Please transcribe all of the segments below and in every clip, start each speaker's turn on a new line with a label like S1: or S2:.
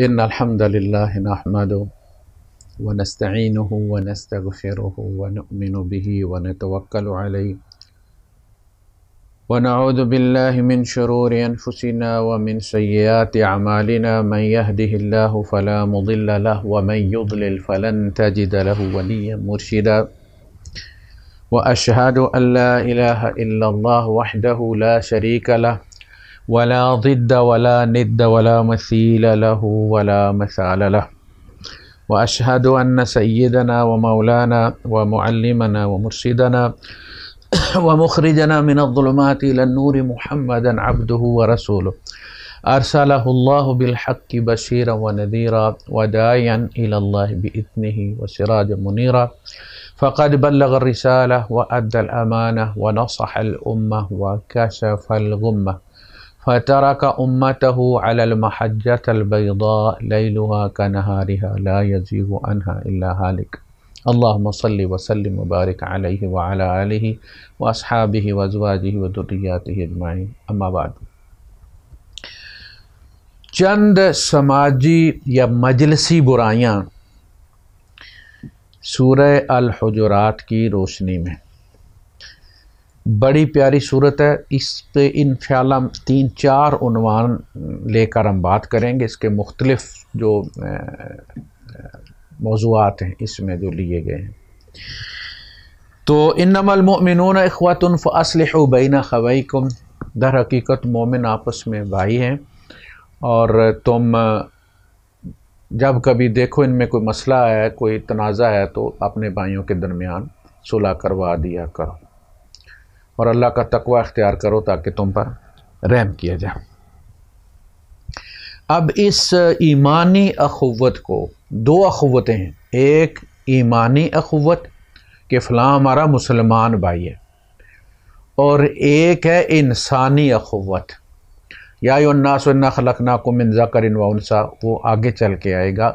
S1: إن الحمد لله نحمده ونستعينه ونستغفره ونؤمن به ونتوكل عليه ونعوذ بالله من شرور أنفسنا ومن سيئات أعمالنا من يهده الله فلا مضل له ومن يضلل فلن تجد له وليا مرشدا وأشهد أن لا إله إلا الله وحده لا شريك له ولا ضد ولا ند ولا مثيل له ولا مثال له وأشهد أن سيدنا ومولانا ومعلمنا ومرشدنا ومخرجنا من الظلمات إلى النور محمدا عبده ورسوله أرسله الله بالحق بشيرا ونذيرا وداعيا إلى الله بإذنه وسراجا منيرا فقد بلغ الرسالة وأدى الأمانة ونصح الأمة وكشف الغمة فترك أمته على المحجة البيضاء ليلها كنهارها لا يزيغ عنها إلا هالك اللهم صل وسلم وبارك عليه وعلى آله وأصحابه وأزواجه وذرياته أجمعين أما بعد چند سماجی یا مجلسی برائیاں سورہ الحجرات کی روشنی میں بڑی پیاری صورت ہے. اس پہ انشاءاللہ 3-4 عنوان لے کر ہم بات کریں گے. اس کے مختلف جو موضوعات ہیں اس میں جو لیے گئے ہیں. تو انما المؤمنون اخوۃ فاصلحوا بین اخویکم، در حقیقت مومن آپس میں بھائی ہیں اور تم جب کبھی دیکھو ان میں کوئی مسئلہ ہے، کوئی تنازع ہے تو اپنے بھائیوں کے درمیان صلح کروا دیا کرو اور اللہ کا تقوی اختیار کرو تاکہ تم پر رحم کیا جائے. اب اس ایمانی اخوت کو 2 اخوتیں ہیں. ایک ایمانی اخوت کہ فلاں ہمارا مسلمان بھائی ہے، اور ایک ہے انسانی اخوت یا ایھا الناس انا خلقناکم من ذکر و انثی. وہ آگے چل کے آئے گا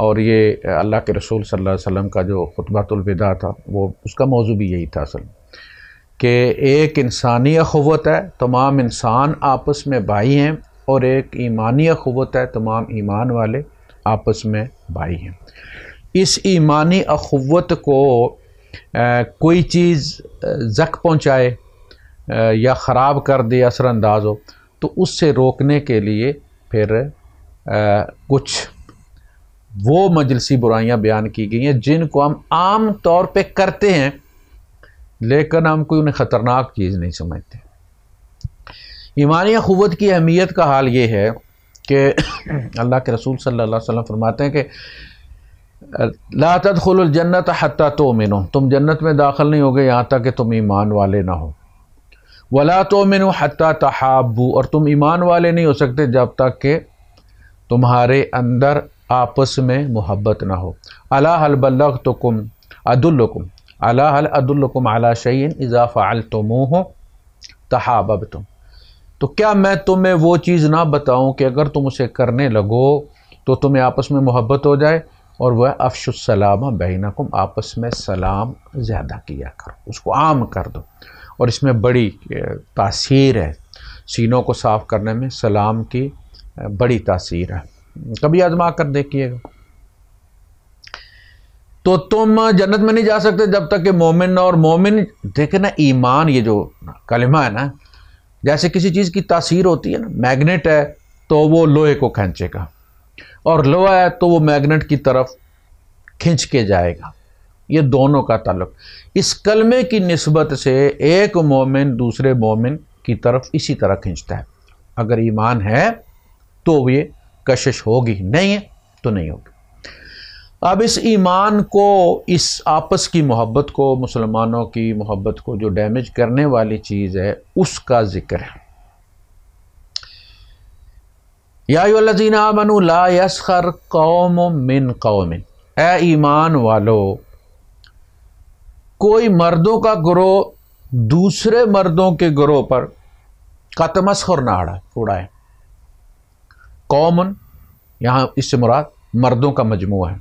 S1: اور یہ اللہ کے رسول صلی اللہ علیہ وسلم کا جو خطبۃ الوداع تھا وہ اس کا موضوع بھی یہی تھا اصل کہ ایک انسانی اخوت ہے، تمام انسان آپس میں بھائی ہیں، اور ایک ایمانی اخوت ہے، تمام ایمان والے آپس میں بھائی ہیں. اس ایمانی اخوت کو کوئی چیز زک پہنچائے یا خراب کر دے، اثر انداز ہو، تو اس سے روکنے کے لیے پھر کچھ وہ مجلسی برائیاں بیان کی گئی ہیں جن کو ہم عام طور پہ کرتے ہیں لیکن ہم کوئی انہیں خطرناک چیز نہیں سمجھتے. ایمانی اخوت کی اہمیت کا حال یہ ہے کہ اللہ کے رسول صلی اللہ علیہ وسلم فرماتے ہیں کہ لا تدخلوا الجنت حتی تؤمنوا، تم جنت میں داخل نہیں ہوگے یہاں تک کہ تم ایمان والے نہ ہو. ولا تؤمنوا حتی تحابوا، اور تم ایمان والے نہیں ہو سکتے جب تک کہ تمہارے اندر آپس میں محبت نہ ہو. الا هل بلغتکم ادلکم الا هل ادلکم علی شیء اذا فعلتموه تحاببتم، تو کیا میں تمہیں وہ چیز نہ بتاؤں کہ اگر تم اسے کرنے لگو تو تمہیں آپس میں محبت ہو جائے. اور وہ افشوا السلام بینکم، آپس میں سلام زیادہ کیا کرو، اس کو عام کر دو. اور اس میں بڑی تاثیر ہے، سینوں کو صاف کرنے میں سلام کی بڑی تاثیر ہے. کبھی آزما کر دیکھیے گا. تو تم جنت میں نہیں جا سکتے جب تک کہ مومن نہ، اور مومن دیکھیں نا، ایمان یہ جو کلمہ ہے نا، جیسے کسی چیز کی تاثیر ہوتی ہے نا، میگنیٹ ہے تو وہ لوہے کو کھینچے گا، اور لوہا ہے تو وہ میگنیٹ کی طرف کھینچ کے جائے گا. یہ دونوں کا تعلق اس کلمے کی نسبت سے ایک مومن دوسرے مومن کی طرف اسی طرح کھینچتا ہے. اگر ایمان ہے تو یہ کشش ہوگی، نہیں ہے تو نہیں ہوگی. اب اس ایمان کو، اس آپس کی محبت کو، مسلمانوں کی محبت کو جو ڈیمیج کرنے والی چیز ہے اس کا ذکر ہے. یا ایھا الذین آمنوا لا یسخر قوم من قوم، اے ایمان والو کوئی مردوں کا گروہ دوسرے مردوں کے گروہ پر کا تمسخر نہ اڑائے. قوم یہاں اس سے مراد مردوں کا مجموعہ ہے،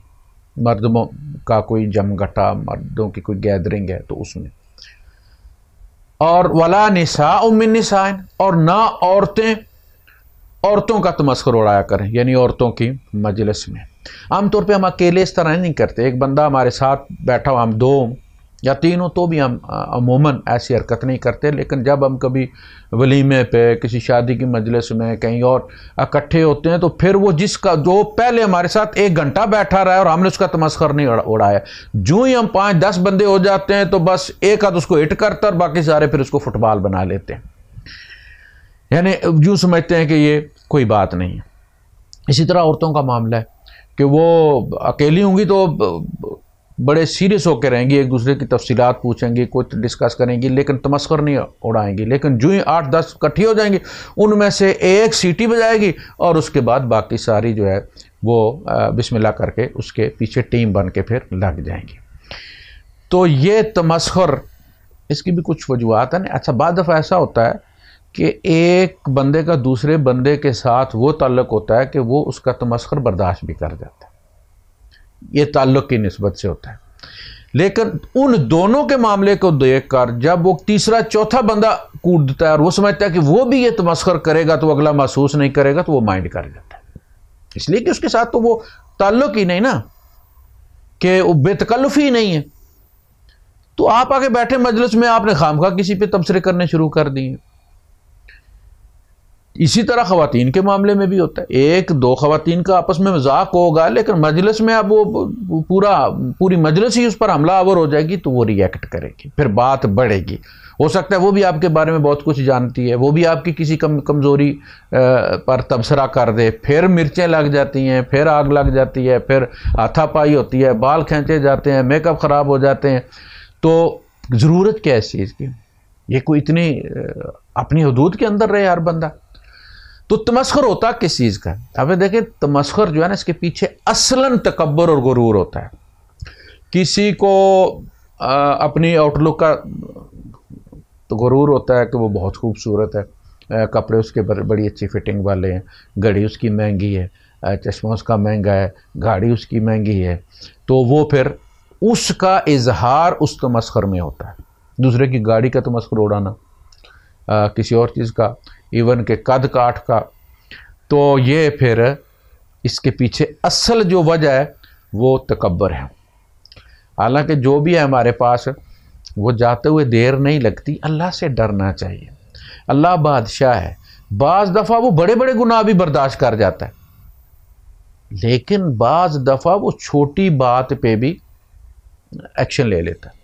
S1: مردوں کا کوئی جمگٹا، مردوں کی کوئی گیدرنگ ہے تو اس میں. اور ولا نساء من نساء، اور نہ عورتیں عورتوں کا تمسخر اڑایا کریں، یعنی عورتوں کی مجلس میں۔ عام طور پہ ہم اکیلے اس طرح نہیں کرتے، ایک بندہ ہمارے ساتھ بیٹھا ہو، ہم دو یا تین ہو تو بھی ہم عموماً ایسی حرکت نہیں کرتے، لیکن جب ہم کبھی ولیمے پہ، کسی شادی کی مجلس میں، کہیں اور اکٹھے ہوتے ہیں تو پھر وہ جو پہلے ہمارے ساتھ 1 گھنٹہ بیٹھا رہا ہے اور ہم نے اس کا تمسخر نہیں اڑایا، جو ہی ہم 5-10 بندے ہو جاتے ہیں تو بس ایک آدھ اس کو ہٹ کرتا اور باقی سارے پھر اس کو فٹ بال بنا لیتے ہیں، یعنی یوں سمجھتے ہیں کہ یہ کوئی بات نہیں ہے۔ اسی طرح عورتوں کا معاملہ ہے کہ وہ اکیلی ہوں گی تو بڑے سیریس ہو کے رہیں گی، ایک دوسرے کی تفصیلات پوچھیں گی، کچھ ڈسکس کریں گی، لیکن تمسخر نہیں اڑائیں گی۔ لیکن جو ہی 8-10 اکٹھی ہو جائیں گی، ان میں سے ایک سیٹی بجائے گی اور اس کے بعد باقی ساری جو ہے وہ بسم اللہ کر کے اس کے پیچھے ٹیم بن کے پھر لگ جائیں گی۔ تو یہ تمسخر، اس کی بھی کچھ وجوہات ہیں۔ اچھا، بعض دفعہ ایسا ہوتا ہے کہ ایک بندے کا دوسرے بندے کے ساتھ وہ تعلق ہوتا ہے کہ وہ اس کا تمسخر برداشت بھی کر جاتا ہے، یہ تعلق کی نسبت سے ہوتا ہے، لیکن ان دونوں کے معاملے کو دیکھ کر جب وہ تیسرا چوتھا بندہ کودتا ہے اور وہ سمجھتا ہے کہ وہ بھی یہ تمسخر کرے گا تو اگلا محسوس نہیں کرے گا، تو وہ مائنڈ کر جاتا ہے، اس لیے کہ اس کے ساتھ تو وہ تعلق ہی نہیں نا، کہ وہ بے تکلفی ہی نہیں ہے۔ تو آپ آگے بیٹھے مجلس میں، آپ نے خامخواہ کسی پہ تبصرے کرنے شروع کر دیے۔ اسی طرح خواتین کے معاملے میں بھی ہوتا ہے، 1-2 خواتین کا آپس میں مذاق ہوگا، لیکن مجلس میں اب وہ پوری مجلس ہی اس پر حملہ آور ہو جائے گی تو وہ ریئیکٹ کرے گی، پھر بات بڑھے گی۔ ہو سکتا ہے وہ بھی آپ کے بارے میں بہت کچھ جانتی ہے، وہ بھی آپ کی کسی کمزوری پر تبصرہ کر دے، پھر مرچیں لگ جاتی ہیں، پھر آگ لگ جاتی ہے، پھر ہاتھا پائی ہوتی ہے، بال کھینچے جاتے ہیں، میک اپ خراب ہو جاتے ہیں۔ تو ضرورت کیا ہے اس چیز کی؟ یہ کوئی اتنی اپنی حدود کے اندر رہے ہر بندہ۔ تو تمسخر ہوتا کس چیز کا ہے؟ اب دیکھیں، تمسخر جو ہے نا، اس کے پیچھے اصلاً تکبر اور غرور ہوتا ہے۔ کسی کو اپنی آؤٹ لک کا تو غرور ہوتا ہے کہ وہ بہت خوبصورت ہے، کپڑے اس کے بڑی اچھی فٹنگ والے ہیں، گھڑی اس کی مہنگی ہے، چشمہ اس کا مہنگا ہے، گاڑی اس کی مہنگی ہے، تو وہ پھر اس کا اظہار اس تمسخر میں ہوتا ہے۔ دوسرے کی گاڑی کا تمسخر اڑانا، کسی اور چیز کا، ایون کہ قد کاٹ کا، تو یہ پھر اس کے پیچھے اصل جو وجہ ہے وہ تکبر ہے۔ حالانکہ جو بھی ہے ہمارے پاس، وہ جاتے ہوئے دیر نہیں لگتی، اللہ سے ڈرنا چاہیے۔ اللہ بادشاہ ہے، بعض دفعہ وہ بڑے بڑے گناہ بھی برداشت کر جاتا ہے، لیکن بعض دفعہ وہ چھوٹی بات پہ بھی ایکشن لے لیتا ہے۔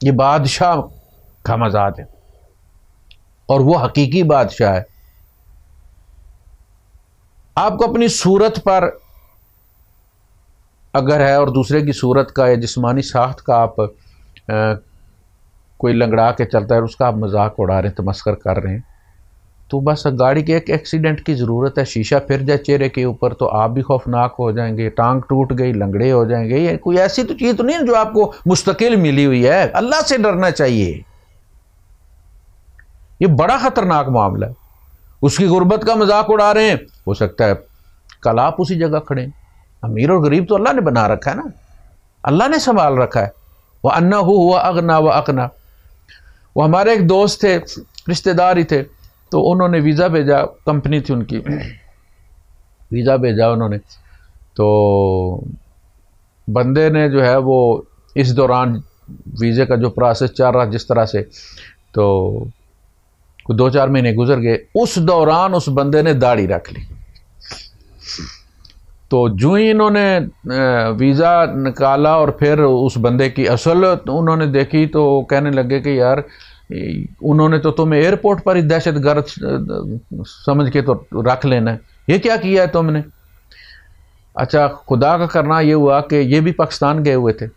S1: یہ بادشاہ کا مزاج ہے، اور وہ حقیقی بادشاہ ہے۔ آپ کو اپنی صورت پر اگر ہے اور دوسرے کی صورت کا یا جسمانی ساخت کا آپ کوئی لنگڑا کے چلتا ہے اور اس کا آپ مذاق اڑا رہے ہیں، تمسخر کر رہے ہیں، تو بس گاڑی کے ایک ایکسیڈنٹ کی ضرورت ہے، شیشہ پھر جائے چہرے کے اوپر تو آپ بھی خوفناک ہو جائیں گے، ٹانگ ٹوٹ گئی، لنگڑے ہو جائیں گے۔ یہ کوئی ایسی تو چیز تو نہیں ہے جو آپ کو مستقل ملی ہوئی ہے۔ اللہ سے ڈرنا چاہیے، یہ بڑا خطرناک معاملہ ہے۔ اس کی غربت کا مذاق اڑا رہے ہیں، ہو سکتا ہے کل آپ اسی جگہ کھڑے ہیں۔ امیر اور غریب تو اللہ نے بنا رکھا ہے نا، اللہ نے سنبھال رکھا ہے۔ وَأَنَّهُ هُوَ أَغْنَى وَأَقْنَى۔ وہ ہمارے ایک دوست تھے، رشتہ دار ہی تھے، تو انہوں نے ویزا بھیجا، کمپنی تھی ان کی، ویزا بھیجا انہوں نے، تو بندے نے جو ہے وہ اس دوران ویزے کا جو پروسیس چل رہا جس طرح سے، تو 2-4 مہینے گزر گئے، اس دوران اس بندے نے داڑھی رکھ لی۔ تو جو ہی انہوں نے ویزا نکالا اور پھر اس بندے کی اصل انہوں نے دیکھی، تو کہنے لگے کہ یار انہوں نے تو تمہیں ایئرپورٹ پر ہی دہشت گرد سمجھ کے تو رکھ لینا ہے، یہ کیا کیا ہے تم نے؟ اچھا، خدا کا کرنا یہ ہوا کہ یہ بھی پاکستان گئے ہوئے تھے،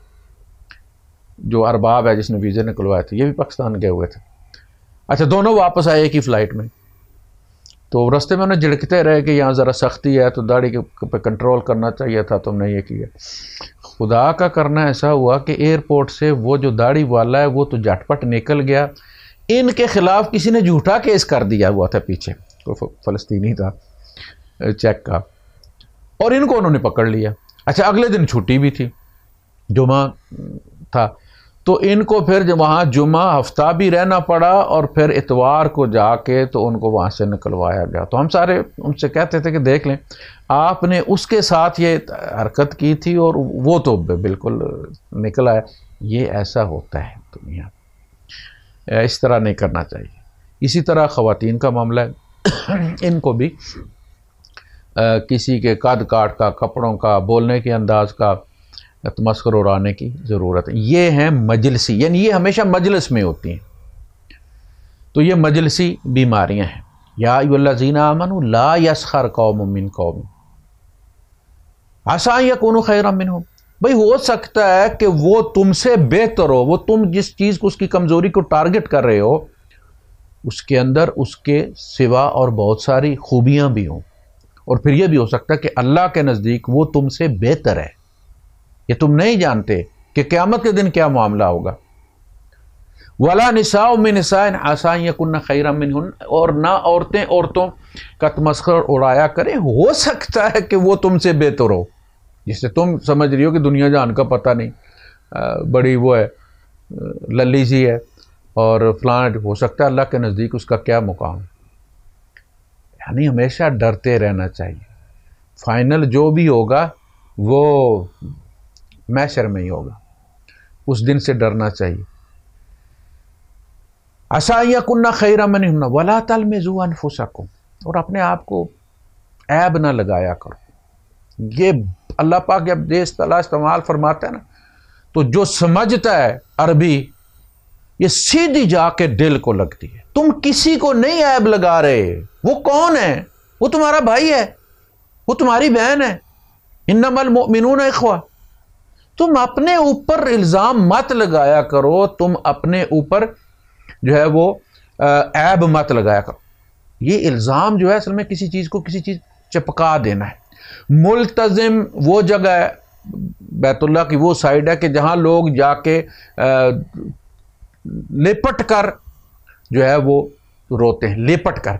S1: جو ارباب ہے جس نے ویزے نکلوائے تھے، یہ بھی پاکستان گئے ہوئے تھے۔ اچھا، دونوں واپس آئے ایک ہی فلائٹ میں، تو رستے میں انہیں جھڑکتے رہے کہ یہاں ذرا سختی ہے تو داڑھی پہ کنٹرول کرنا چاہیے تھا، تم نے یہ کیا۔ خدا کا کرنا ایسا ہوا کہ ایئرپورٹ سے وہ جو داڑھی والا ہے وہ تو جھٹ پٹ نکل گیا، ان کے خلاف کسی نے جھوٹا کیس کر دیا ہوا تھا پیچھے، کوئی فلسطینی تھا چیک کا، اور ان کو انہوں نے پکڑ لیا۔ اچھا، اگلے دن چھٹی بھی تھی، جمعہ تھا، تو ان کو پھر جب وہاں جمعہ ہفتہ بھی رہنا پڑا اور پھر اتوار کو جا کے تو ان کو وہاں سے نکلوایا گیا. تو ہم سارے ان سے کہتے تھے کہ دیکھ لیں آپ نے اس کے ساتھ یہ حرکت کی تھی اور وہ تو بالکل نکلا ہے. یہ ایسا ہوتا ہے دنیا، اس طرح نہیں کرنا چاہیے. اسی طرح خواتین کا معاملہ ہے، ان کو بھی کسی کے قد کاٹ کا، کپڑوں کا، بولنے کے انداز کا تمسخر اڑانے کی ضرورت ہے. یہ ہیں مجلسی، یعنی یہ ہمیشہ مجلس میں ہوتی ہیں. تو یہ مجلسی بیماریاں ہیں. یا ایھا الذین آمنوا لا یسخر قوم من قوم عسیٰ ان یکونوا خیرا منہم. بھئی ہو سکتا ہے کہ وہ تم سے بہتر ہو، وہ تم جس چیز کو، اس کی کمزوری کو ٹارگٹ کر رہے ہو، اس کے اندر اس کے سوا اور بہت ساری خوبیاں بھی ہوں. اور پھر یہ بھی ہو سکتا ہے کہ اللہ کے نزدیک وہ تم سے بہتر ہے. یہ تم نہیں جانتے کہ قیامت کے دن کیا معاملہ ہوگا. وَلَا نِسَاءٌ مِّن نِسَاءٍ عَسَىٰ أَن يَكُنَّ خَيْرًا مِّنْهُنَّ. اور نہ عورتیں عورتوں کا تمسخر اڑایا کریں، ہو سکتا ہے کہ وہ تم سے بہتر ہو، جس سے تم سمجھ رہی ہو کہ دنیا جہان کا پتہ نہیں، بڑی وہ ہے، للی سی ہے، اور فلاں. ہو سکتا ہے اللہ کے نزدیک اس کا کیا مقام. یعنی ہمیشہ ڈرتے رہنا چاہیے. فائنل جو بھی ہوگا وہ محشر میں ہی ہوگا، اس دن سے ڈرنا چاہیے. عَسَىٰ أَن يَكُنَّ خَيْرًا مِّنْهُنَّ وَلَا تَلْمِزُوا أَنفُسَكُمْ. اور اپنے آپ کو عیب نہ لگایا کرو. یہ اللہ پاک جب یہ اصطلاح استعمال فرماتا ہے نا، تو جو سمجھتا ہے عربی، یہ سیدھی جا کے دل کو لگتی ہے. تم کسی کو نہیں عیب لگا رہے. وہ کون ہے؟ وہ تمہارا بھائی ہے، وہ تمہاری بہن ہے. انما المؤمنون اخوہ. تم اپنے اوپر الزام مت لگایا کرو، تم اپنے اوپر جو ہے وہ عیب مت لگایا کرو. یہ الزام جو ہے اصل میں کسی چیز کو کسی چیز چپکا دینا ہے. ملتزم وہ جگہ ہے، بیت اللہ کی وہ سائڈ ہے کہ جہاں لوگ جا کے لپٹ کر جو ہے وہ روتے ہیں. لپٹ کر،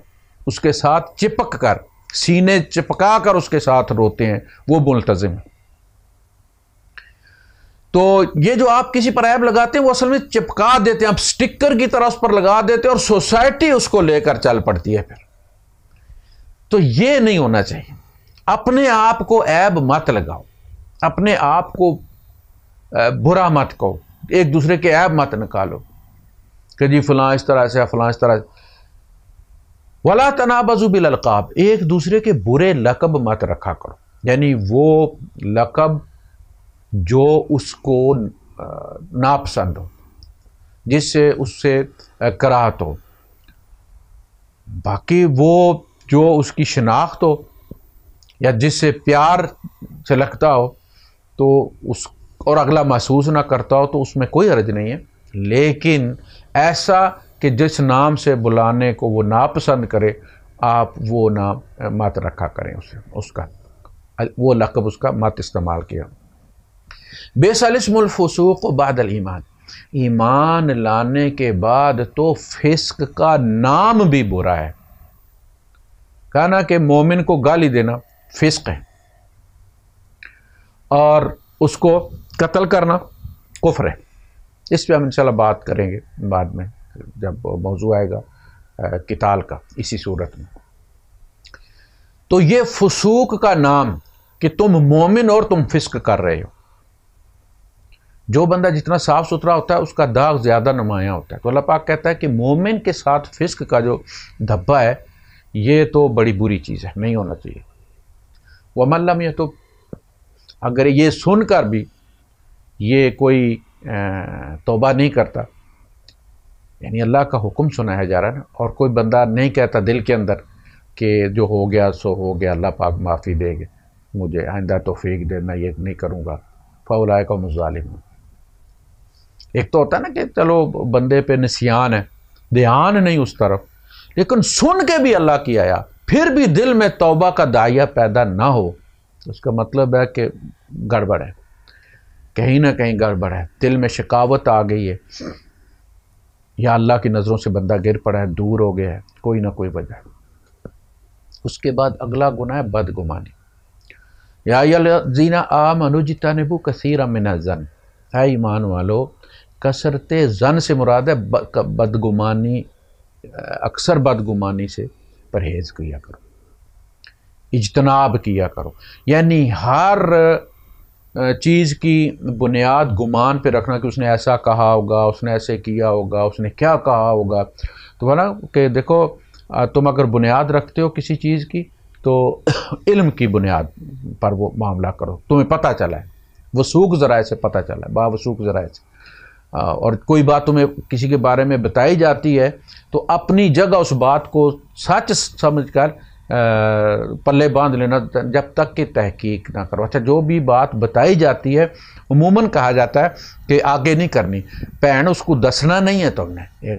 S1: اس کے ساتھ چپک کر، سینے چپکا کر اس کے ساتھ روتے ہیں، وہ ملتزم ہے. تو یہ جو آپ کسی پر عیب لگاتے ہیں وہ اصل میں چپکا دیتے ہیں، آپ سٹکر کی طرح اس پر لگا دیتے ہیں اور سوسائٹی اس کو لے کر چل پڑتی ہے پھر. تو یہ نہیں ہونا چاہیے. اپنے آپ کو عیب مت لگاؤ، اپنے آپ کو برا مت کہو، ایک دوسرے کے عیب مت نکالو کہ جی فلاں اس طرح سے، فلاں اس طرح سے. وَلَا تَنَابَزُوا بِالْأَلْقَابِ. ایک دوسرے کے برے لقب مت رکھا کرو، یعنی وہ لقب جو اس کو ناپسند ہو، جس سے اس سے کراہت ہو. باقی وہ جو اس کی شناخت ہو یا جس سے پیار سے لگتا ہو تو اس اور اگلا محسوس نہ کرتا ہو تو اس میں کوئی حرج نہیں ہے. لیکن ایسا کہ جس نام سے بلانے کو وہ ناپسند کرے، آپ وہ نام مت رکھا کریں اسے، اس کا وہ لقب اس کا مت استعمال کیا. بئس الاسم الفسوق بعد الایمان. ایمان لانے کے بعد تو فسق کا نام بھی برا ہے. کہنا کہ مومن کو گالی دینا فسق ہے، اور اس کو قتل کرنا کفر ہے. اس پہ ہم انشاءاللہ بات کریں گے بعد میں جب موضوع آئے گا قتال کا اسی صورت میں. تو یہ فسوق کا نام کہ تم مومن اور تم فسق کر رہے ہو. جو بندہ جتنا صاف ستھرا ہوتا ہے اس کا داغ زیادہ نمایاں ہوتا ہے. تو اللہ پاک کہتا ہے کہ مومن کے ساتھ فسق کا جو دھبا ہے یہ تو بڑی بری چیز ہے، نہیں ہونا چاہیے. وَمَن لَّمْ يَتُبْ. اگر یہ سن کر بھی یہ کوئی توبہ نہیں کرتا، یعنی اللہ کا حکم سنایا جا رہا ہے نا، اور کوئی بندہ نہیں کہتا دل کے اندر کہ جو ہو گیا سو ہو گیا، اللہ پاک معافی دے گے، مجھے آئندہ توفیق دے، میں یہ نہیں کروں گا، فَأُولَٰئِکَ هُمُ الظَّالِمُونَ. ایک تو ہوتا ہے نا کہ چلو بندے پہ نسیان ہے، دھیان نہیں اس طرف، لیکن سن کے بھی اللہ کی آیا پھر بھی دل میں توبہ کا داعیہ پیدا نہ ہو، اس کا مطلب ہے کہ گڑبڑ ہے، کہیں نہ کہیں گڑبڑ ہے. دل میں شقاوت آ گئی ہے، یا اللہ کی نظروں سے بندہ گر پڑا ہے، دور ہو گیا ہے، کوئی نہ کوئی وجہ. اس کے بعد اگلا گناہ ہے بدگمانی. یا ایھا الذین آمنوا اجتنبوا کثیرا من الظن. اے ایمان والو کثرت زن سے مراد ہے بدگمانی، اکثر بدگمانی سے پرہیز کیا کرو، اجتناب کیا کرو، یعنی ہر چیز کی بنیاد گمان پہ رکھنا کہ اس نے ایسا کہا ہوگا، اس نے ایسے کیا ہوگا، اس نے کیا کہا ہوگا. تو نا کہ دیکھو تم اگر بنیاد رکھتے ہو کسی چیز کی تو علم کی بنیاد پر وہ معاملہ کرو، تمہیں پتہ چلا ہے، وثوق ذرائع سے پتہ چلا ہے، باوثوق ذرائع سے. اور کوئی بات تمہیں کسی کے بارے میں بتائی جاتی ہے تو اپنی جگہ اس بات کو سچ سمجھ کر پلے باندھ لینا جب تک کہ تحقیق نہ کرو. اچھا جو بھی بات بتائی جاتی ہے عموماً کہا جاتا ہے کہ آگے نہیں کرنی، بہن اس کو دسنا نہیں ہے تم نے.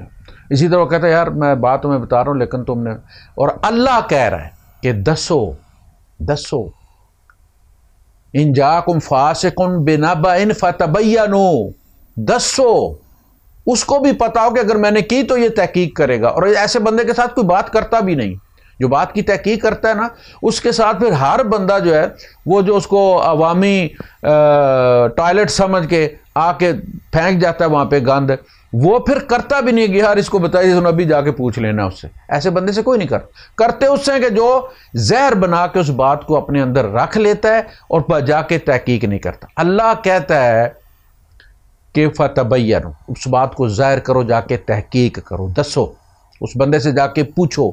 S1: اسی طرح وہ کہتا ہے یار میں بات تمہیں بتا رہا ہوں لیکن تم نے، اور اللہ کہہ رہا ہے کہ دسو ان جاکم فاسق بنبأ فتبینوا، دسو. اس کو بھی پتا ہو کہ اگر میں نے کی تو یہ تحقیق کرے گا، اور ایسے بندے کے ساتھ کوئی بات کرتا بھی نہیں. جو بات کی تحقیق کرتا ہے نا اس کے ساتھ پھر ہر بندہ جو ہے وہ جو اس کو عوامی ٹوائلٹ سمجھ کے آ کے پھینک جاتا ہے وہاں پہ گند، وہ پھر کرتا بھی نہیں کہ یار اس کو بتائیے تو ابھی جا کے پوچھ لینا اس سے. ایسے بندے سے کوئی نہیں کرتے اس سے کہ جو زہر بنا کے اس بات کو اپنے اندر رکھ لیتا ہے اور جا کے تحقیق نہیں کرتا. اللہ کہتا ہے کہ فتبینوا، اس بات کو ظاہر کرو، جا کے تحقیق کرو، دسو، اس بندے سے جا کے پوچھو.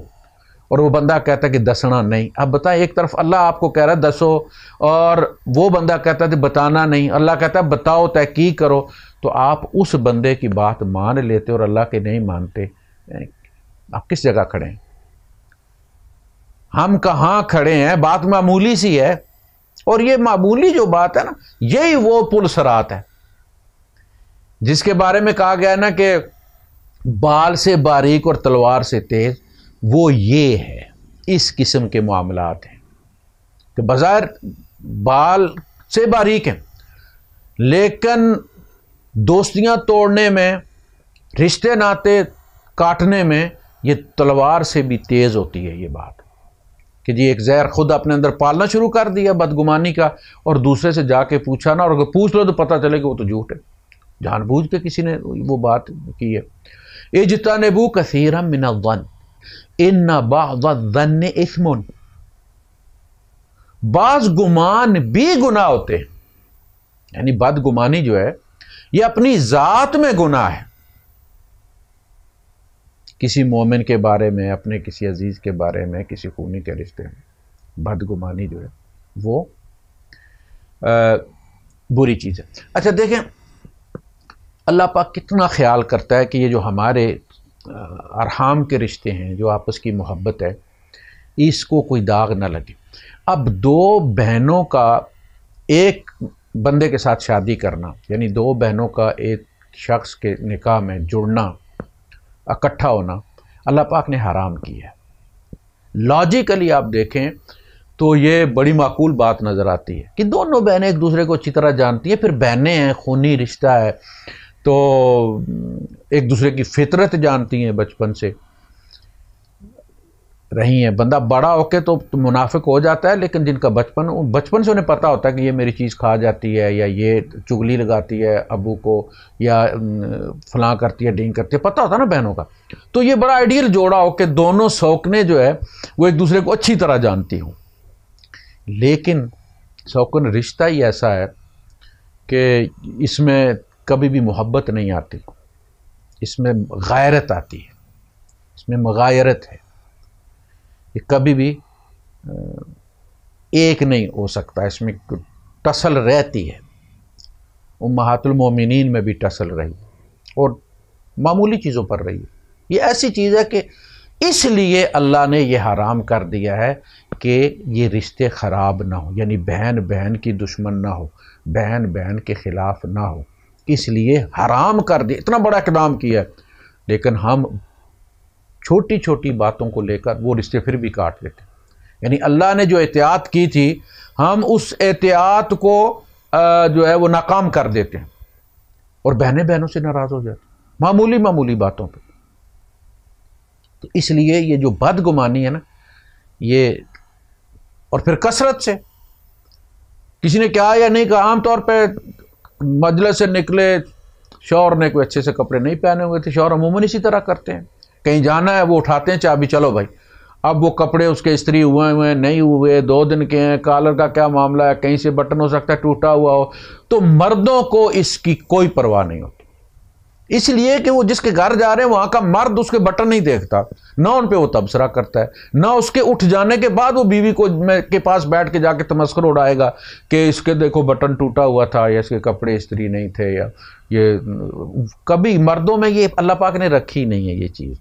S1: اور وہ بندہ کہتا ہے کہ دسنا نہیں. اب بتائیں، ایک طرف اللہ آپ کو کہہ رہا ہے دسو اور وہ بندہ کہتا ہے کہ بتانا نہیں. اللہ کہتا ہے بتاؤ، تحقیق کرو. تو آپ اس بندے کی بات مان لیتے اور اللہ کے نہیں مانتے. آپ کس جگہ کھڑے ہیں؟ ہم کہاں کھڑے ہیں؟ بات معمولی سی ہے، اور یہ معمولی جو بات ہے نا یہی وہ پل صراط ہے جس کے بارے میں کہا گیا ہے نا کہ بال سے باریک اور تلوار سے تیز. وہ یہ ہے، اس قسم کے معاملات ہیں کہ بظاہر بال سے باریک ہیں لیکن دوستیاں توڑنے میں، رشتے ناطے کاٹنے میں یہ تلوار سے بھی تیز ہوتی ہے. یہ بات کہ جی ایک زہر خود اپنے اندر پالنا شروع کر دیا بدگمانی کا، اور دوسرے سے جا کے پوچھا نا، اور اگر پوچھ لو تو پتہ چلے کہ وہ تو جھوٹ ہے، جان بوجھ کے کسی نے وہ بات کی ہے. اجتنبوا کثیرا من الظن ان بعض الظن اثم، بعض گمان بھی گناہ ہوتے ہیں. یعنی بدگمانی جو ہے یہ اپنی ذات میں گناہ ہے. کسی مومن کے بارے میں، اپنے کسی عزیز کے بارے میں، کسی خونی کے رشتے میں بدگمانی جو ہے وہ بری چیز ہے. اچھا دیکھیں اللہ پاک کتنا خیال کرتا ہے کہ یہ جو ہمارے ارحام کے رشتے ہیں، جو آپس کی محبت ہے، اس کو کوئی داغ نہ لگے. اب دو بہنوں کا ایک بندے کے ساتھ شادی کرنا، یعنی دو بہنوں کا ایک شخص کے نکاح میں جڑنا، اکٹھا ہونا، اللہ پاک نے حرام کیا ہے. لاجیکلی آپ دیکھیں تو یہ بڑی معقول بات نظر آتی ہے کہ دونوں بہنیں ایک دوسرے کو اچھی طرح جانتی ہیں، پھر بہنیں ہیں، خونی رشتہ ہے، تو ایک دوسرے کی فطرت جانتی ہیں، بچپن سے رہی ہیں. بندہ بڑا ہو کے تو منافق ہو جاتا ہے، لیکن جن کا بچپن سے انہیں پتہ ہوتا ہے کہ یہ میری چیز کھا جاتی ہے، یا یہ چگلی لگاتی ہے ابو کو، یا فلاں کرتی ہے، ڈینگ کرتی ہے، پتہ ہوتا ہے نا بہنوں کا، تو یہ بڑا آئیڈیل جوڑا ہو کہ دونوں سوکنے جو ہے وہ ایک دوسرے کو اچھی طرح جانتی ہوں. لیکن سوکن رشتہ ہی ایسا ہے کہ اس میں کبھی بھی محبت نہیں آتی، اس میں غیرت آتی ہے، اس میں مغایرت ہے. یہ کبھی بھی ایک نہیں ہو سکتا، اس میں ٹسل رہتی ہے. امہات المومنین میں بھی ٹسل رہی اور معمولی چیزوں پر رہی. یہ ایسی چیز ہے کہ اس لیے اللہ نے یہ حرام کر دیا ہے کہ یہ رشتے خراب نہ ہو، یعنی بہن بہن کی دشمن نہ ہو، بہن بہن کے خلاف نہ ہو، اس لیے حرام کر دیا. اتنا بڑا اقدام کیا ہے، لیکن ہم چھوٹی چھوٹی باتوں کو لے کر وہ رشتے پھر بھی کاٹ دیتے. یعنی اللہ نے جو احتیاط کی تھی ہم اس احتیاط کو جو ہے وہ ناکام کر دیتے ہیں، اور بہنیں بہنوں سے ناراض ہو جاتی معمولی معمولی باتوں پہ. تو اس لیے یہ جو بدگمانی ہے نا، یہ اور پھر کثرت سے کسی نے کہا یا نہیں کہا، عام طور پہ مجلس سے نکلے، شوہر نے کوئی اچھے سے کپڑے نہیں پہنے ہوئے تھے، شوہر عموماً اسی طرح کرتے ہیں، کہیں جانا ہے وہ اٹھاتے ہیں چابی، چلو بھائی اب وہ کپڑے اس کے استری ہوئے ہیں نہیں ہوئے، 2 دن کے ہیں، کالر کا کیا معاملہ ہے، کہیں سے بٹن ہو سکتا ہے ٹوٹا ہوا ہو. تو مردوں کو اس کی کوئی پرواہ نہیں ہوتی، اس لیے کہ وہ جس کے گھر جا رہے ہیں وہاں کا مرد اس کے بٹن نہیں دیکھتا، نہ ان پہ وہ تبصرہ کرتا ہے، نہ اس کے اٹھ جانے کے بعد وہ بیوی کو کے پاس بیٹھ کے جا کے تمسخر اڑائے گا کہ اس کے دیکھو بٹن ٹوٹا ہوا تھا، یا اس کے کپڑے استری نہیں تھے، یا یہ کبھی مردوں میں یہ اللہ پاک نے رکھی نہیں ہے یہ چیز.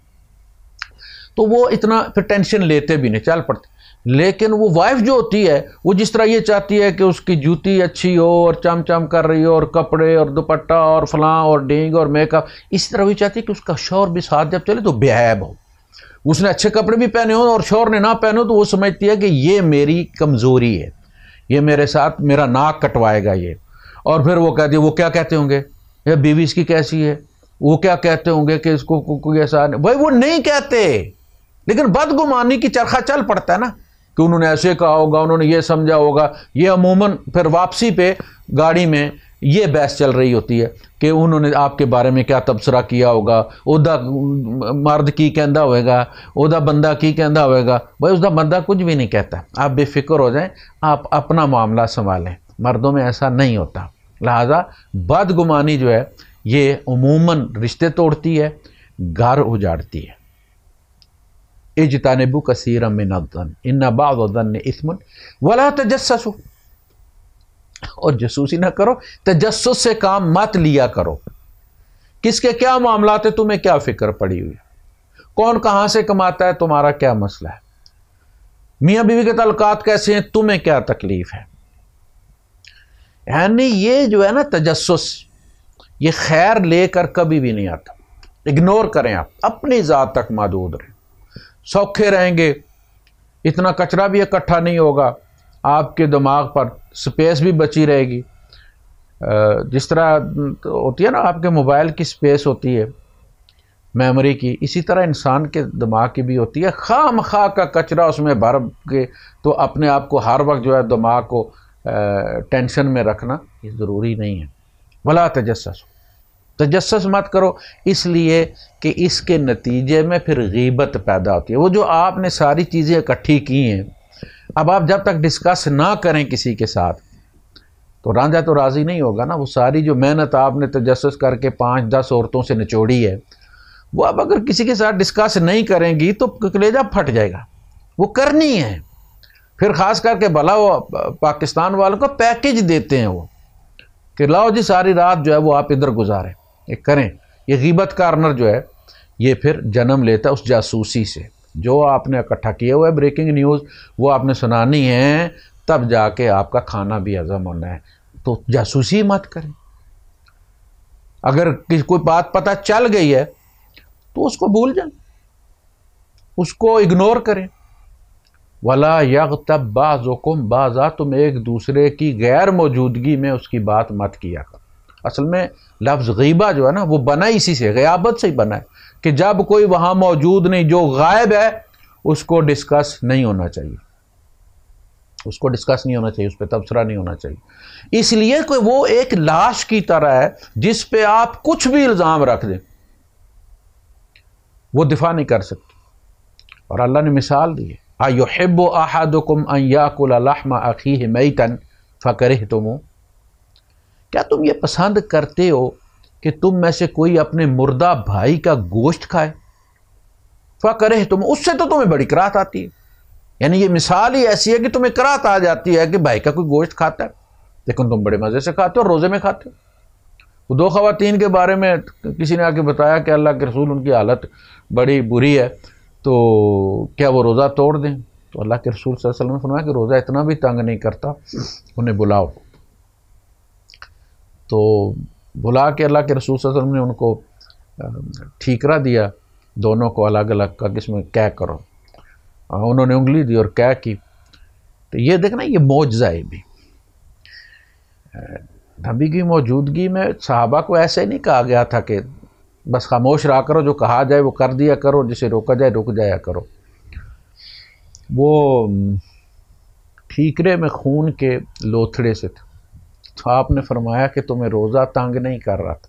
S1: تو وہ اتنا پھر ٹینشن لیتے بھی نہیں، چل پڑتے. لیکن وہ وائف جو ہوتی ہے وہ جس طرح یہ چاہتی ہے کہ اس کی جوتی اچھی ہو اور چم چم کر رہی ہو اور کپڑے اور دوپٹہ اور فلاں اور ڈینگ اور میک اپ، اس طرح بھی چاہتی ہے کہ اس کا شوہر بھی ساتھ جب چلے تو بے عیب ہو، اس نے اچھے کپڑے بھی پہنے ہوں اور شوہر نے نہ پہنے ہو، تو وہ سمجھتی ہے کہ یہ میری کمزوری ہے، یہ میرے ساتھ میرا ناک کٹوائے گا یہ. اور پھر وہ کہتی ہے وہ کیا کہتے ہوں گے، یہ بیوی اس کی کیسی ہے، وہ کیا کہتے ہوں گے کہ اس کو کوئی ایسا نہیں. بھائی وہ نہیں کہتے، لیکن بدگمانی کی چرخہ چل پڑتا ہے نا کہ انہوں نے ایسے کہا ہوگا، انہوں نے یہ سمجھا ہوگا. یہ عموماً پھر واپسی پہ گاڑی میں یہ بحث چل رہی ہوتی ہے کہ انہوں نے آپ کے بارے میں کیا تبصرہ کیا ہوگا، ادا مرد کی کہندہ ہوئے گا، ادا بندہ کی کہندہ ہوئے گا. بھائی ادا بندہ کچھ بھی نہیں کہتا، آپ بے فکر ہو جائیں، آپ اپنا معاملہ سنبھالیں. مردوں میں ایسا نہیں ہوتا. لہذا بدگمانی جو ہے یہ عموماً رشتے توڑتی ہے، گھر اجاڑتی ہے. اجتنبوا کثیرا من الظن ان بعض الظن اثم ولا تجسسوا، اور جاسوسی نہ کرو، تجسس سے کام مت لیا کرو. کس کے کیا معاملات ہیں، تمہیں کیا فکر پڑی ہوئی ہے، کون کہاں سے کماتا ہے، تمہارا کیا مسئلہ ہے، میاں بیوی کے تعلقات کیسے ہیں، تمہیں کیا تکلیف ہے. یعنی یہ جو ہے نا تجسس، یہ خیر لے کر کبھی بھی نہیں آتا. اگنور کریں، آپ اپنی ذات تک محدود رہیں، سوکھے رہیں گے، اتنا کچرا بھی اکٹھا نہیں ہوگا، آپ کے دماغ پر سپیس بھی بچی رہے گی. جس طرح ہوتی ہے نا آپ کے موبائل کی سپیس ہوتی ہے میموری کی، اسی طرح انسان کے دماغ کی بھی ہوتی ہے. خواہ مخواہ کا کچرا اس میں بھر کے تو اپنے آپ کو ہر وقت جو ہے دماغ کو ٹینشن میں رکھنا یہ ضروری نہیں ہے. ولا تجسس، تجسس مت کرو، اس لیے کہ اس کے نتیجے میں پھر غیبت پیدا ہوتی ہے. وہ جو آپ نے ساری چیزیں اکٹھی کی ہیں، اب آپ جب تک ڈسکس نہ کریں کسی کے ساتھ تو رانجھا تو راضی نہیں ہوگا نا. وہ ساری جو محنت آپ نے تجسس کر کے 5-10 عورتوں سے نچوڑی ہے، وہ اب اگر کسی کے ساتھ ڈسکس نہیں کریں گی تو کلیجہ پھٹ جائے گا. وہ کرنی ہے. پھر خاص کر کے بھلا وہ پاکستان والوں کو پیکیج دیتے ہیں، وہ کہ لاؤ جی ساری رات جو ہے وہ آپ ادھر گزاریں، یہ کریں. یہ غیبت کارنر جو ہے یہ پھر جنم لیتا ہے اس جاسوسی سے. جو آپ نے اکٹھا کیا ہوا ہے بریکنگ نیوز وہ آپ نے سنانی ہے، تب جا کے آپ کا کھانا بھی ہضم ہونا ہے. تو جاسوسی مت کریں. اگر کوئی بات پتہ چل گئی ہے تو اس کو بھول جائیں، اس کو اگنور کریں. وَلَا يَغْتَبْ بَعْضُكُمْ بَعْضًا، تم ایک دوسرے کی غیر موجودگی میں اس کی بات مت کیا کرو. اصل میں لفظ غیبہ جو ہے نا وہ بنا اسی سے، غیابت سے ہی بنا ہے کہ جب کوئی وہاں موجود نہیں، جو غائب ہے اس کو ڈسکس نہیں ہونا چاہیے، اس کو ڈسکس نہیں ہونا چاہیے، اس پہ تبصرہ نہیں ہونا چاہیے. اس لیے کہ وہ ایک لاش کی طرح ہے جس پہ آپ کچھ بھی الزام رکھ دیں وہ دفاع نہیں کر سکتے. اور اللہ نے مثال دی ہے، أَيُحِبُّ أَحَدُكُمْ أَن يَأْكُلَ لَحْمَ أَخِيهِ مَيْتًا فَكَرِهْتُمُوهُ، کیا تم یہ پسند کرتے ہو کہ تم میں سے کوئی اپنے مردہ بھائی کا گوشت کھائے؟ فَكَرِهْتُمُوهُ، اس سے تو تمہیں بڑی کراہت آتی ہے. یعنی یہ مثال ہی ایسی ہے کہ تمہیں کراہت آ جاتی ہے کہ بھائی کا کوئی گوشت کھاتا ہے، لیکن تم بڑے مزے سے کھاتے ہو، روزے میں کھاتے ہو. وہ 2 خواتین کے بارے میں کسی نے آ کے بتایا کہ اللہ کے رسول ان کی حالت بڑی بری ہے، تو کیا وہ روزہ توڑ دیں؟ تو اللہ کے رسول صلی اللہ علیہ وسلم نے فرمایا کہ روزہ اتنا بھی تنگ نہیں کرتا، انہیں بلاؤ. تو بلا کے اللہ کے رسول صلی اللہ علیہ وسلم نے ان کو ٹھیکرا دیا، دونوں کو الگ الگ کا کہ اس میں کیا کرو. انہوں نے انگلی دی اور کیا کی. تو یہ دیکھنا یہ معجزہ ہے بھی. نبی کی موجودگی میں صحابہ کو ایسے نہیں کہا گیا تھا کہ بس خاموش رہا کرو، جو کہا جائے وہ کر دیا کرو، جسے روکا جائے رک جایا کرو. وہ ٹھیکرے میں خون کے لوتھڑے سے تھا، تو آپ نے فرمایا کہ تمہیں روزہ تنگ نہیں کر رہا تھا،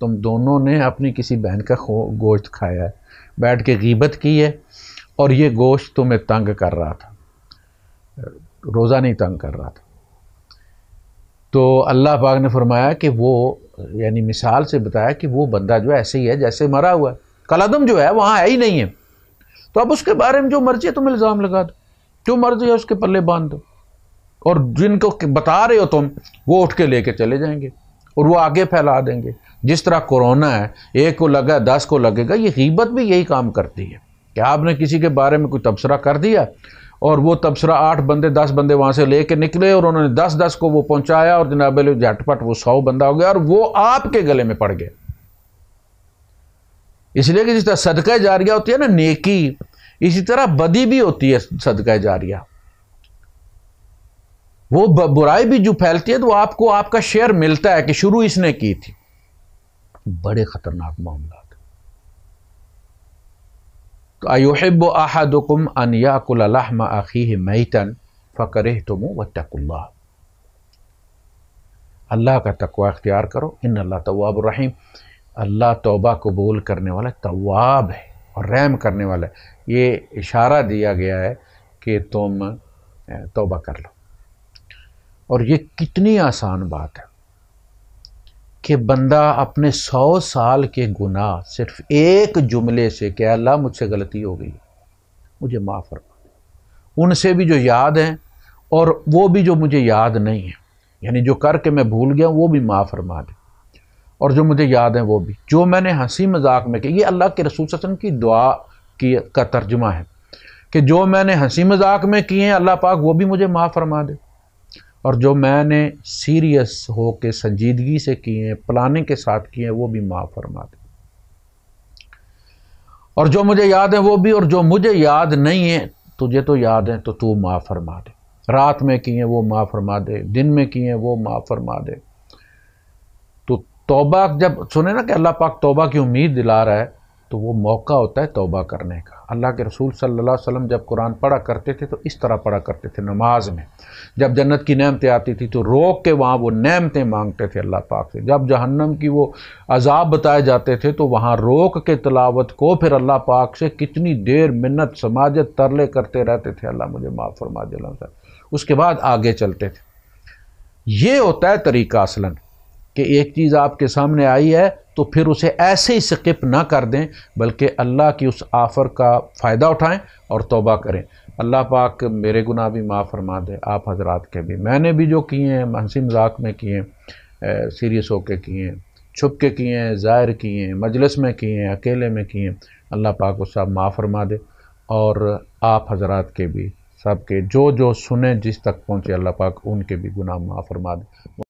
S1: تم دونوں نے اپنی کسی بہن کا گوشت کھایا ہے، بیٹھ کے غیبت کی ہے، اور یہ گوشت تمہیں تنگ کر رہا تھا، روزہ نہیں تنگ کر رہا تھا۔ تو اللہ پاک نے فرمایا کہ وہ، یعنی مثال سے بتایا کہ وہ بندہ جو ایسے ہی ہے جیسے مرا ہوا ہے، کالعدم جو ہے وہاں ہے ہی نہیں ہے، تو اب اس کے بارے میں جو مرضی ہے تم الزام لگا دو، جو مرضی ہے اس کے پلے باندھ دو، اور جن کو بتا رہے ہو تم وہ اٹھ کے لے کے چلے جائیں گے اور وہ آگے پھیلا دیں گے۔ جس طرح کورونا ہے، ایک کو لگا 10 کو لگے گا، یہ غیبت بھی یہی کام کرتی ہے کہ آپ نے کسی کے بارے میں کوئی تبصرہ کر دیا اور وہ تبصرہ 8 بندے 10 بندے وہاں سے لے کے نکلے اور انہوں نے 10 کو وہ پہنچایا اور جناب علی جھٹ پٹ وہ 100 بندہ ہو گیا اور وہ آپ کے گلے میں پڑ گیا۔ اس لیے کہ جس طرح صدقہ جاریہ ہوتی ہے نا نیکی، اسی طرح بدی بھی ہوتی ہے صدقہ جاریہ، وہ برائی بھی جو پھیلتی ہے تو آپ کو آپ کا شیئر ملتا ہے کہ شروع اس نے کی تھی۔ بڑے خطرناک معاملات۔ تو ایحب احدکم ان یاکل لحم اخیہ میتا فکرہتموہ واتقوا اللہ، اللہ کا تقوی اختیار کرو، ان اللہ تواب الرحیم، اللہ توبہ قبول کرنے والا تواب ہے اور رحم کرنے والا ہے۔ یہ اشارہ دیا گیا ہے کہ تم توبہ کر لو، اور یہ کتنی آسان بات ہے کہ بندہ اپنے 100 سال کے گناہ صرف ایک جملے سے کہ اللہ مجھ سے غلطی ہو گئی، مجھے معاف فرما دے، ان سے بھی جو یاد ہیں اور وہ بھی جو مجھے یاد نہیں ہیں، یعنی جو کر کے میں بھول گیا وہ بھی معاف فرما دے، اور جو مجھے یاد ہیں وہ بھی، جو میں نے ہنسی مذاق میں کہ یہ اللہ کے رسول صلی اللہ علیہ وسلم کی دعا کا ترجمہ ہے کہ جو میں نے ہنسی مذاق میں کیے ہیں اللہ پاک وہ بھی مجھے معاف فرما دے، اور جو میں نے سیریس ہو کے سنجیدگی سے کیے ہیں، پلاننگ کے ساتھ کیے ہیں، وہ بھی معاف فرما دے، اور جو مجھے یاد ہے وہ بھی، اور جو مجھے یاد نہیں ہے تجھے تو یاد ہے تو معاف فرما دے، رات میں کیے ہیں وہ معاف فرما دے، دن میں کیے ہیں وہ معاف فرما دے۔ تو توبہ جب سنیں نا کہ اللہ پاک توبہ کی امید دلا رہا ہے تو وہ موقع ہوتا ہے توبہ کرنے کا۔ اللہ کے رسول صلی اللہ علیہ وسلم جب قرآن پڑھا کرتے تھے تو اس طرح پڑھا کرتے تھے نماز میں، جب جنت کی نعمتیں آتی تھی تو روک کے وہاں وہ نعمتیں مانگتے تھے اللہ پاک سے، جب جہنم کی وہ عذاب بتائے جاتے تھے تو وہاں روک کے تلاوت کو پھر اللہ پاک سے کتنی دیر منت سماجت ترلے کرتے رہتے تھے، اللہ مجھے معاف فرما دے اللہ سے، اس کے بعد آگے چلتے تھے۔ یہ ہوتا ہے طریقہ اصلاً کہ ایک چیز آپ کے سامنے آئی ہے تو پھر اسے ایسے ہی سکپ نہ کر دیں، بلکہ اللہ کی اس آفر کا فائدہ اٹھائیں اور توبہ کریں۔ اللہ پاک میرے گناہ بھی معاف فرما دے، آپ حضرات کے بھی، میں نے بھی جو کیے ہیں ہنسی مذاق میں کیے ہیں، سیریس ہو کے کیے ہیں، چھپ کے کیے ہیں، ظاہر کیے ہیں، مجلس میں کیے ہیں، اکیلے میں کیے ہیں، اللہ پاک اس سب معاف فرما دے، اور آپ حضرات کے بھی، سب کے جو سنیں جس تک پہنچے اللہ پاک ان کے بھی گناہ معاف فرما دے۔